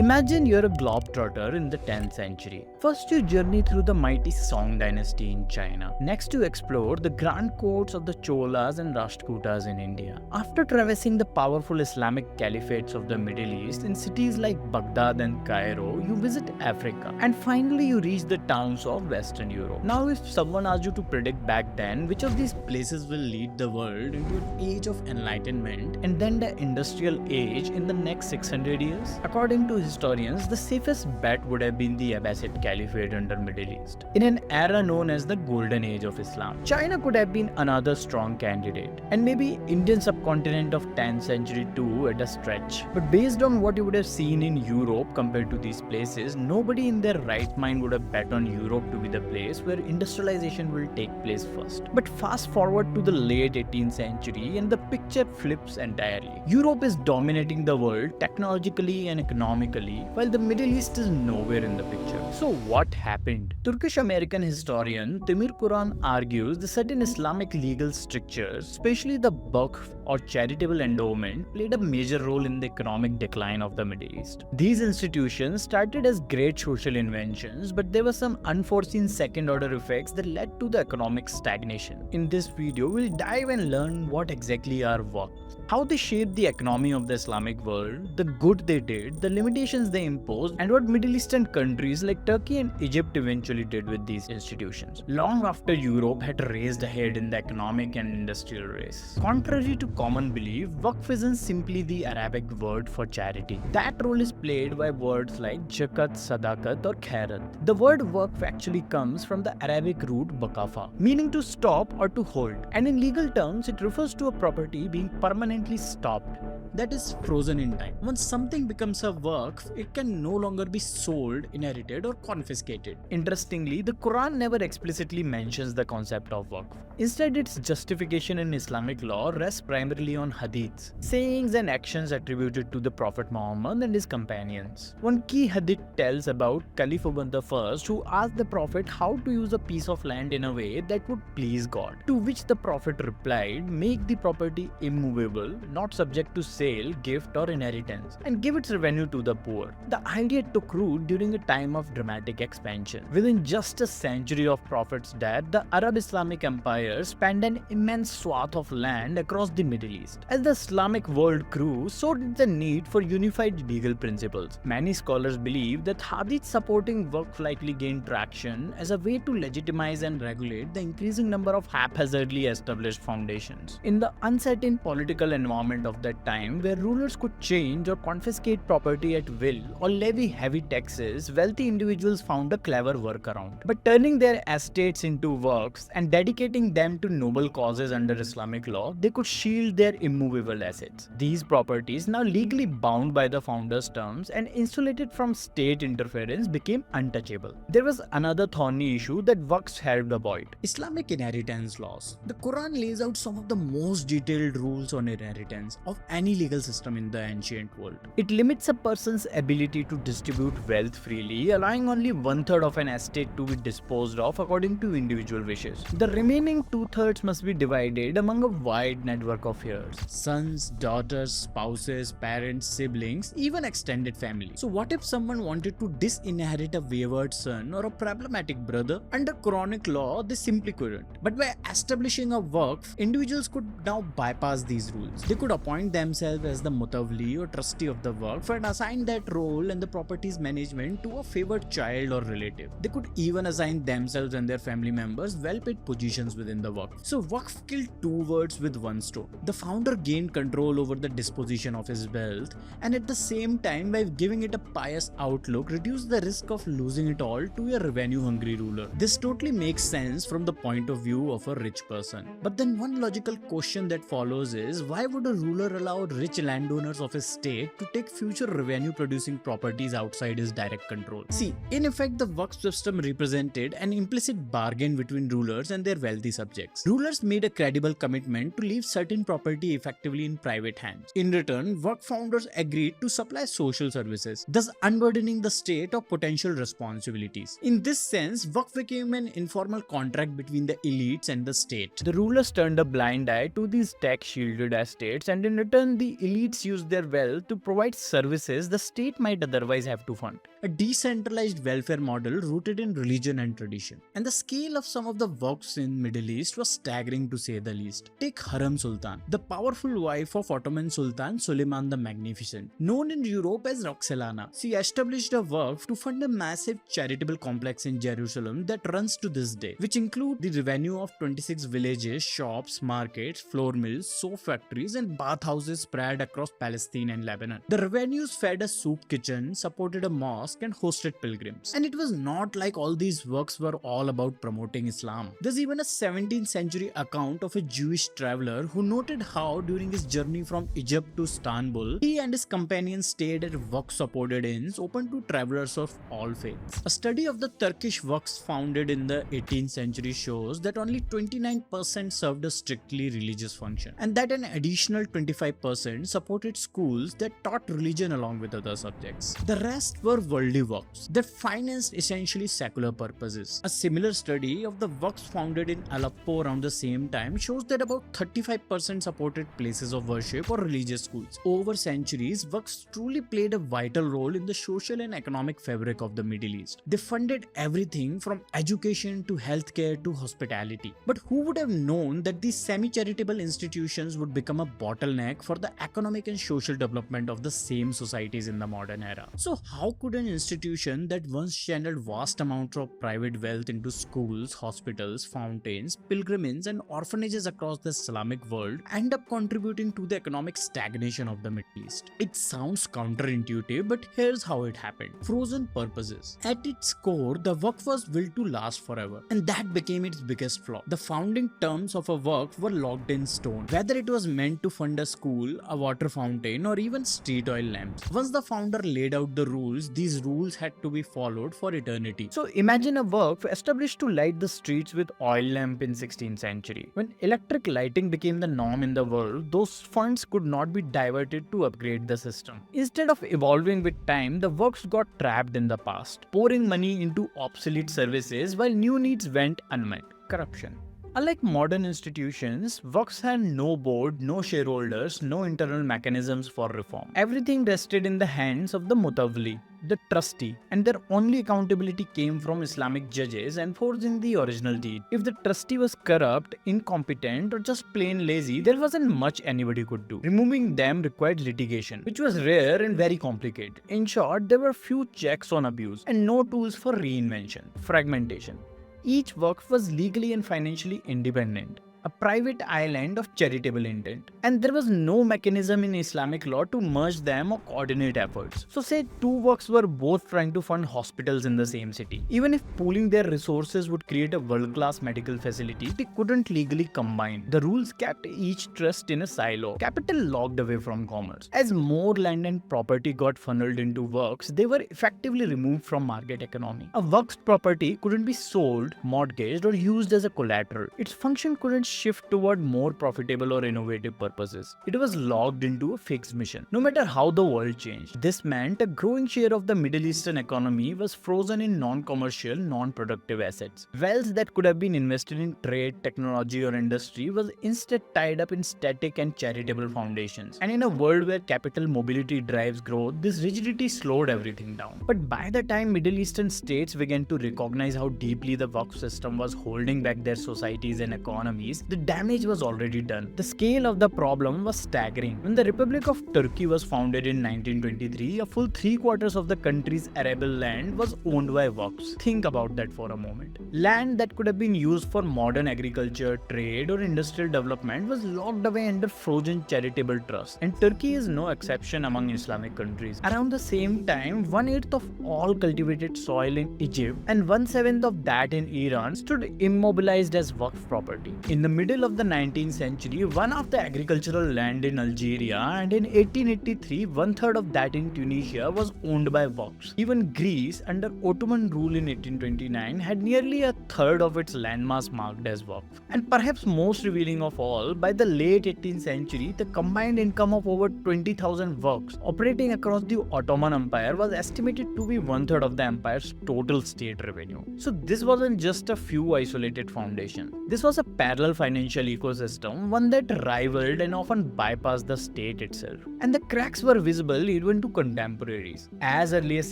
Imagine you're a globetrotter in the 10th century. First, you journey through the mighty Song dynasty in China. Next, you explore the grand courts of the Cholas and Rashtrakutas in India. After traversing the powerful Islamic caliphates of the Middle East in cities like Baghdad and Cairo, you visit Africa. And finally, you reach the towns of Western Europe. Now, if someone asked you to predict back then which of these places will lead the world into an age of enlightenment and then the industrial age in the next 600 years, according to historians, the safest bet would have been the Abbasid Caliphate under Middle East, in an era known as the Golden Age of Islam. China could have been another strong candidate, and maybe Indian subcontinent of 10th century too at a stretch. But based on what you would have seen in Europe compared to these places, nobody in their right mind would have bet on Europe to be the place where industrialization will take place first. But fast forward to the late 18th century and the picture flips entirely. Europe is dominating the world technologically and economically, while the Middle East is nowhere in the picture. So what happened? Turkish-American historian Timur Kuran argues that certain Islamic legal strictures, especially the Waqf or charitable endowment, played a major role in the economic decline of the Middle East. These institutions started as great social inventions, but there were some unforeseen second-order effects that led to the economic stagnation. In this video, we'll dive and learn what exactly are Waqfs, how they shaped the economy of the Islamic world, the good they did, the limitations they imposed, and what Middle Eastern countries like Turkey and Egypt eventually did with these institutions, long after Europe had raced ahead in the economic and industrial race. Contrary to common belief, Waqf isn't simply the Arabic word for charity. That role is played by words like zakat, sadaqat, or khairat. The word Waqf actually comes from the Arabic root waqafa, meaning to stop or to hold, and in legal terms, it refers to a property being permanently stopped, that is frozen in time. Once something becomes a waqf, it can no longer be sold, inherited, or confiscated. Interestingly, the Quran never explicitly mentions the concept of waqf. Instead, its justification in Islamic law rests primarily on hadiths, sayings and actions attributed to the Prophet Muhammad and his companions. One key hadith tells about Caliph Umar I, who asked the Prophet how to use a piece of land in a way that would please God, to which the Prophet replied, "Make the property immovable, not subject to sale, gift, or inheritance, and give its revenue to the poor." The idea took root during a time of dramatic expansion. Within just a century of Prophet's death, the Arab Islamic Empire spanned an immense swath of land across the Middle East. As the Islamic world grew, so did the need for unified legal principles. Many scholars believe that hadith supporting Waqf likely gained traction as a way to legitimize and regulate the increasing number of haphazardly established foundations. In the uncertain political environment of that time, where rulers could change or confiscate property at will or levy heavy taxes, wealthy individuals found a clever workaround. By turning their estates into waqfs and dedicating them to noble causes under Islamic law, they could shield their immovable assets. These properties, now legally bound by the founder's terms and insulated from state interference, became untouchable. There was another thorny issue that waqfs helped avoid: Islamic inheritance laws. The Quran lays out some of the most detailed rules on inheritance of any legal system in the ancient world. It limits a person's ability to distribute wealth freely, allowing only 1/3 of an estate to be disposed of according to individual wishes. The remaining 2/3 must be divided among a wide network of heirs: sons, daughters, spouses, parents, siblings, even extended family. So what if someone wanted to disinherit a wayward son or a problematic brother? Under Quranic law, they simply couldn't. But by establishing a waqf, individuals could now bypass these rules. They could appoint themselves as the mutawli or trustee of the waqf and assign that role and the property's management to a favored child or relative. They could even assign themselves and their family members well-paid positions within the waqf. So waqf killed two birds with one stone. The founder gained control over the disposition of his wealth, and at the same time, by giving it a pious outlook, reduced the risk of losing it all to a revenue-hungry ruler. This totally makes sense from the point of view of a rich person. But then one logical question that follows is, why would a ruler allow rich landowners of his state to take future revenue-producing properties outside his direct control? See, in effect, the waqf system represented an implicit bargain between rulers and their wealthy subjects. Rulers made a credible commitment to leave certain property effectively in private hands. In return, waqf founders agreed to supply social services, thus unburdening the state of potential responsibilities. In this sense, waqf became an informal contract between the elites and the state. The rulers turned a blind eye to these tax-shielded estates, and in return, the while elites used their wealth to provide services the state might otherwise have to fund. A decentralized welfare model rooted in religion and tradition. And the scale of some of the Waqfs in Middle East was staggering to say the least. Take Hurrem Sultan, the powerful wife of Ottoman Sultan Suleiman the Magnificent, known in Europe as Roxelana. She established a Waqf to fund a massive charitable complex in Jerusalem that runs to this day, which include the revenue of 26 villages, shops, markets, flour mills, soap factories and bathhouses spread across Palestine and Lebanon. The revenues fed a soup kitchen, supported a mosque and hosted pilgrims. And it was not like all these works were all about promoting Islam. There's even a 17th century account of a Jewish traveler who noted how during his journey from Egypt to Istanbul, he and his companions stayed at Waqf-supported inns open to travelers of all faiths. A study of the Turkish Waqfs founded in the 18th century shows that only 29% served a strictly religious function, and that an additional 25% supported schools that taught religion along with other subjects. The rest were worldly Waqfs that financed essentially secular purposes. A similar study of the Waqfs founded in Aleppo around the same time shows that about 35% supported places of worship or religious schools. Over centuries, Waqfs truly played a vital role in the social and economic fabric of the Middle East. They funded everything from education to healthcare to hospitality. But who would have known that these semi-charitable institutions would become a bottleneck for the economic and social development of the same societies in the modern era? So how could an institution that once channeled vast amounts of private wealth into schools, hospitals, fountains, pilgrimages and orphanages across the Islamic world end up contributing to the economic stagnation of the Middle East? It sounds counterintuitive, but here's how it happened. Frozen purposes. At its core, the Waqf was built to last forever, and that became its biggest flaw. The founding terms of a Waqf were locked in stone, whether it was meant to fund a school, a water fountain, or even street oil lamps. Once the founder laid out the rules, these rules had to be followed for eternity. So imagine a Waqf established to light the streets with oil lamp in 16th century. When electric lighting became the norm in the world, those funds could not be diverted to upgrade the system. Instead of evolving with time, the Waqfs got trapped in the past, pouring money into obsolete services while new needs went unmet. Corruption. Unlike modern institutions, Waqfs had no board, no shareholders, no internal mechanisms for reform. Everything rested in the hands of the mutawalli, the trustee, and their only accountability came from Islamic judges enforcing the original deed. If the trustee was corrupt, incompetent, or just plain lazy, there wasn't much anybody could do. Removing them required litigation, which was rare and very complicated. In short, there were few checks on abuse and no tools for reinvention. Fragmentation. Each Waqf was legally and financially independent, a private island of charitable intent, and there was no mechanism in Islamic law to merge them or coordinate efforts. So say two Waqfs were both trying to fund hospitals in the same city. Even if pooling their resources would create a world-class medical facility, they couldn't legally combine. The rules kept each trust in a silo, capital locked away from commerce. As more land and property got funneled into Waqfs, they were effectively removed from market economy. A Waqf's property couldn't be sold, mortgaged, or used as a collateral. Its function couldn't shift toward more profitable or innovative purposes. It was locked into a fixed mission, no matter how the world changed. This meant a growing share of the Middle Eastern economy was frozen in non-commercial, non-productive assets. Wealth that could have been invested in trade, technology, or industry was instead tied up in static and charitable foundations. And in a world where capital mobility drives growth, this rigidity slowed everything down. But by the time Middle Eastern states began to recognize how deeply the Waqf system was holding back their societies and economies, the damage was already done. The scale of the problem was staggering. When the Republic of Turkey was founded in 1923, a full 3/4 of the country's arable land was owned by Waqfs. Think about that for a moment. Land that could have been used for modern agriculture, trade, or industrial development was locked away under frozen charitable trusts. And Turkey is no exception among Islamic countries. Around the same time, 1/8 of all cultivated soil in Egypt and 1/7 of that in Iran stood immobilized as Waqf property. In the middle of the 19th century, one of the agricultural land in Algeria, and in 1883, 1/3 of that in Tunisia was owned by Waqfs. Even Greece, under Ottoman rule in 1829, had nearly 1/3 of its landmass marked as Waqf. And perhaps most revealing of all, by the late 18th century, the combined income of over 20,000 Waqfs operating across the Ottoman Empire was estimated to be 1/3 of the empire's total state revenue. So this wasn't just a few isolated foundations. This was a parallel financial ecosystem, one that rivaled and often bypassed the state itself. And the cracks were visible even to contemporaries. As early as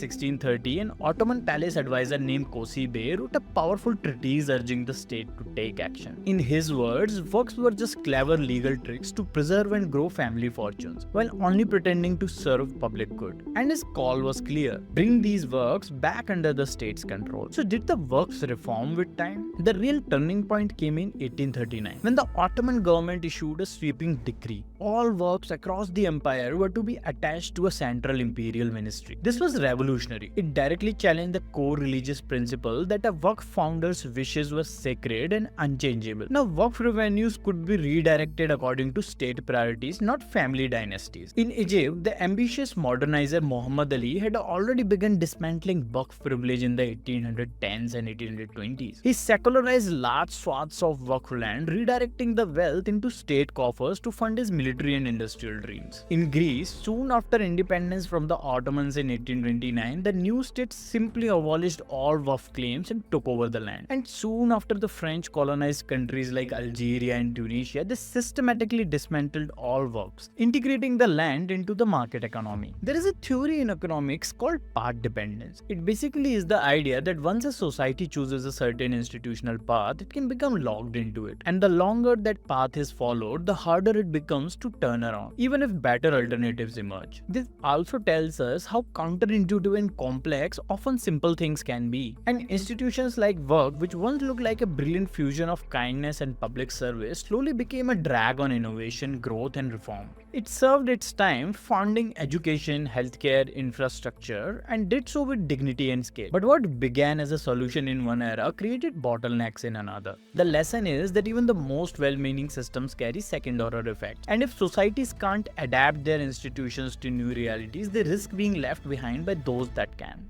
1630, an Ottoman palace advisor named Toci Bey wrote a powerful treatise urging the state to take action. In his words, Waqfs were just clever legal tricks to preserve and grow family fortunes, while only pretending to serve public good. And his call was clear: bring these Waqfs back under the state's control. So did the Waqfs reform with time? The real turning point came in 1839, when the Ottoman government issued a sweeping decree. All Waqfs across the empire were to be attached to a central imperial ministry. This was revolutionary. It directly challenged the core religious principle that a Waqf founder's wishes were sacred and unchangeable. Now, Waqf revenues could be redirected according to state priorities, not family dynasties. In Egypt, the ambitious modernizer Mohammed had already begun dismantling Waqf privilege in the 1810s and 1820s. He secularized large swaths of Waqf land, redirecting the wealth into state coffers to fund his military and industrial dreams. In Greece, soon after independence from the Ottomans in 1829, the new state simply abolished all Waqf claims and took over the land. And soon after the French colonized countries like Algeria and Tunisia, they systematically dismantled all Waqfs, integrating the land into the market economy. There is a theory in economics called path dependence. It basically is the idea that once a society chooses a certain institutional path, it can become locked into it. And the longer that path is followed, the harder it becomes to turn around, even if better alternatives emerge. This also tells us how counterintuitive and complex often simple things can be. And institutions like Waqf, which once looked like a brilliant fusion of kindness and public service, slowly became a drag on innovation, growth, and reform. It served its time, funding education, healthcare, infrastructure, and did so with dignity and scale. But what began as a solution in one era created bottlenecks in another. The lesson is that even the most well-meaning systems carry second-order effects. And if societies can't adapt their institutions to new realities, they risk being left behind by those that can.